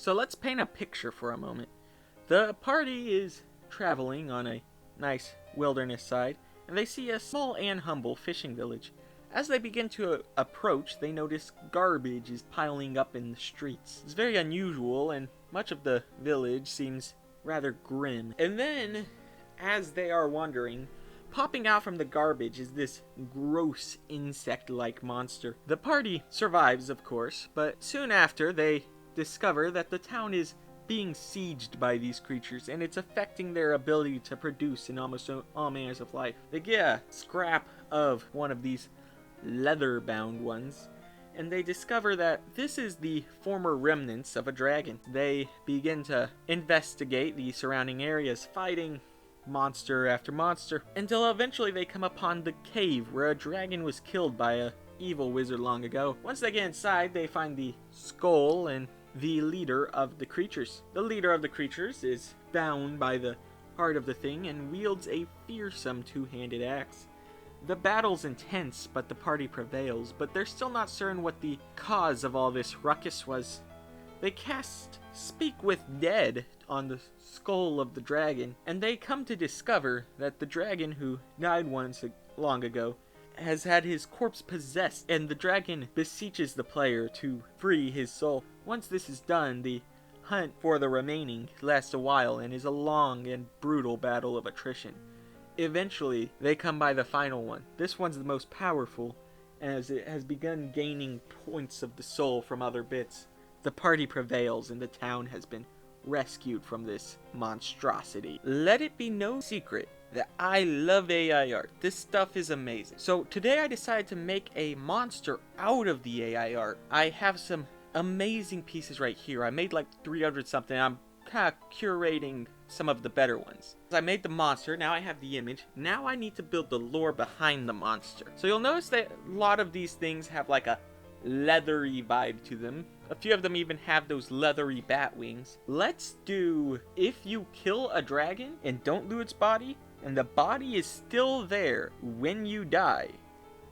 So let's paint a picture for a moment. The party is traveling on a nice wilderness side, and they see a small and humble fishing village. As they begin to approach, they notice garbage is piling up in the streets. It's very unusual, and much of the village seems rather grim. And then, as they are wandering, popping out from the garbage is this gross insect-like monster. The party survives, of course, but soon after they discover that the town is being sieged by these creatures, and it's affecting their ability to produce in almost all manners of life. They get a scrap of one of these leather-bound ones, and they discover that this is the former remnants of a dragon. They begin to investigate the surrounding areas, fighting monster after monster, until eventually they come upon the cave where a dragon was killed by a evil wizard long ago. Once they get inside, they find the skull and the leader of the creatures. The leader of the creatures is bound by the heart of the thing and wields a fearsome two-handed axe. The battle's intense, but the party prevails, but they're still not certain what the cause of all this ruckus was. They cast Speak with Dead on the skull of the dragon, and they come to discover that the dragon who died once long ago has had his corpse possessed, and the dragon beseeches the player to free his soul. Once this is done, the hunt for the remaining lasts a while and is a long and brutal battle of attrition. Eventually, they come by the final one. This one's the most powerful, as it has begun gaining points of the soul from other bits. The party prevails, and the town has been rescued from this monstrosity. Let it be no secret that I love AIart. This stuff is amazing. So today I decided to make a monster out of the AIart. I have some amazing pieces right here. I made like 300 something. I'm kind of curating some of the better ones. I made the monster, now I have the image. Now I need to build the lore behind the monster. So you'll notice that a lot of these things have like a leathery vibe to them. A few of them even have those leathery bat wings. Let's do, if you kill a dragon and don't loot its body, and the body is still there when you die,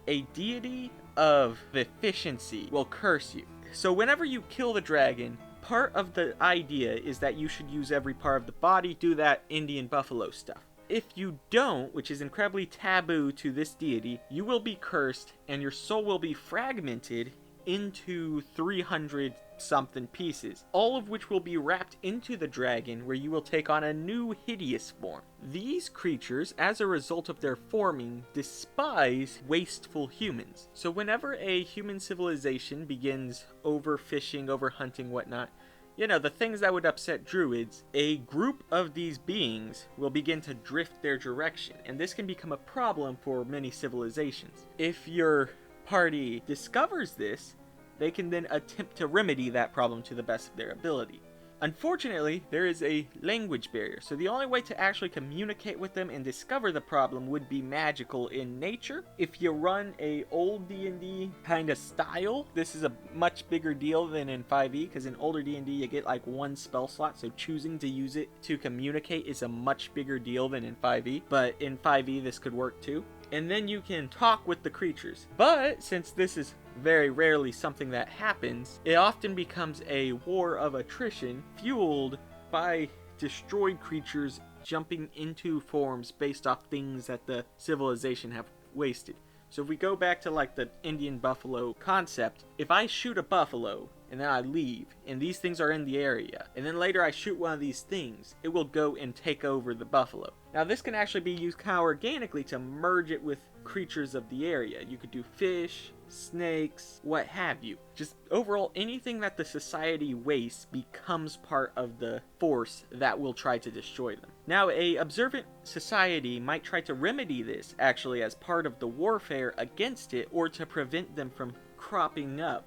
a deity of efficiency will curse you. So whenever you kill the dragon, part of the idea is that you should use every part of the body, do that Indian buffalo stuff. If you don't, which is incredibly taboo to this deity, you will be cursed and your soul will be fragmented into 300 something pieces, all of which will be wrapped into the dragon, where you will take on a new hideous form. These creatures, as a result of their forming, despise wasteful humans. So whenever a human civilization begins overfishing, overhunting, whatnot, you know, the things that would upset druids, a group of these beings will begin to drift their direction, and this can become a problem for many civilizations. If your party discovers this, they can then attempt to remedy that problem to the best of their ability. Unfortunately, there is a language barrier, so the only way to actually communicate with them and discover the problem would be magical in nature. If you run a old D&D kind of style, this is a much bigger deal than in 5e, because in older D&D you get like one spell slot, so choosing to use it to communicate is a much bigger deal than in 5e, but in 5e this could work too. And then you can talk with the creatures. But since this is very rarely something that happens, it often becomes a war of attrition fueled by destroyed creatures jumping into forms based off things that the civilization have wasted. So if we go back to like the Indian buffalo concept, if I shoot a buffalo and then I leave and these things are in the area, and then later I shoot one of these things, it will go and take over the buffalo. Now this can actually be used kind of organically to merge it with creatures of the area. You could do fish, snakes, what have you. Just overall, anything that the society wastes becomes part of the force that will try to destroy them. Now, a observant society might try to remedy this actually as part of the warfare against it, or to prevent them from cropping up.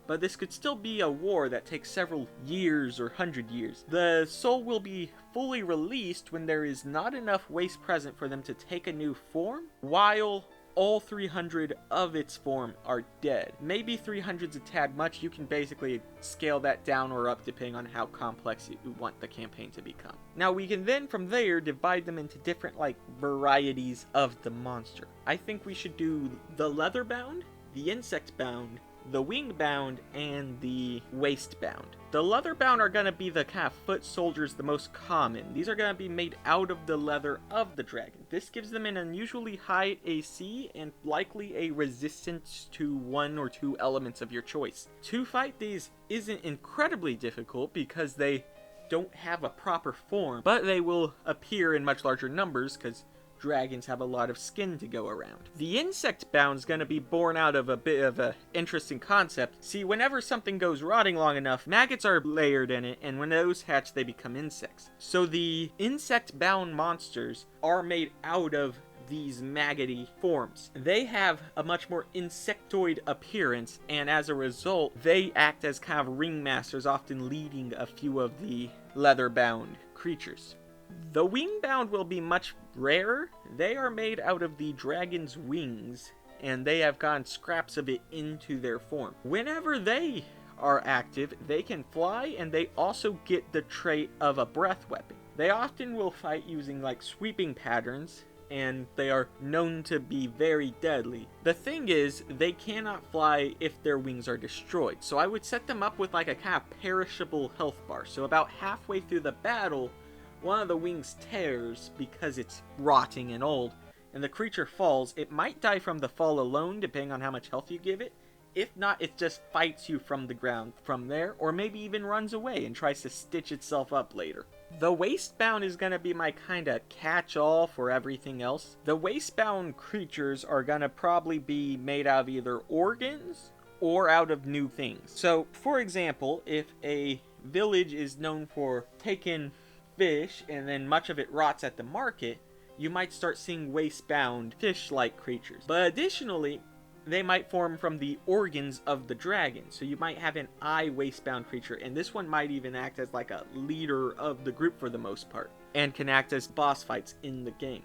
But this could still be a war that takes several years or 100 years. The soul will be fully released when there is not enough waste present for them to take a new form, while all 300 of its form are dead. Maybe 300's a tad much. You can basically scale that down or up depending on how complex you want the campaign to become. Now we can then from there divide them into different like varieties of the monster. I think we should do the leather bound, the insect bound, the wing-bound, and the waist-bound. The leather-bound are going to be the kind of foot soldiers, the most common. These are going to be made out of the leather of the dragon. This gives them an unusually high AC and likely a resistance to one or two elements of your choice. To fight these isn't incredibly difficult because they don't have a proper form, but they will appear in much larger numbers because dragons have a lot of skin to go around. The insect bound is going to be born out of a bit of an interesting concept. See, whenever something goes rotting long enough, maggots are layered in it, and when those hatch, they become insects. So the insect bound monsters are made out of these maggoty forms. They have a much more insectoid appearance, and as a result, they act as kind of ringmasters, often leading a few of the leather-bound creatures. The wing-bound will be much rarer. They are made out of the dragon's wings, and they have gotten scraps of it into their form. Whenever they are active, they can fly, and they also get the trait of a breath weapon. They often will fight using like sweeping patterns, and they are known to be very deadly. The thing is, they cannot fly if their wings are destroyed, so I would set them up with like a kind of perishable health bar. So about halfway through the battle, one of the wings tears because it's rotting and old, and the creature falls. It might die from the fall alone, depending on how much health you give it. If not, it just fights you from the ground from there, or maybe even runs away and tries to stitch itself up later. The waistbound is going to be my kind of catch-all for everything else. The waistbound creatures are going to probably be made out of either organs or out of new things. So, for example, if a village is known for taking fish and then much of it rots at the market, you might start seeing waist-bound fish-like creatures. But additionally, they might form from the organs of the dragon. So you might have an eye waist-bound creature, and this one might even act as like a leader of the group for the most part, and can act as boss fights in the game.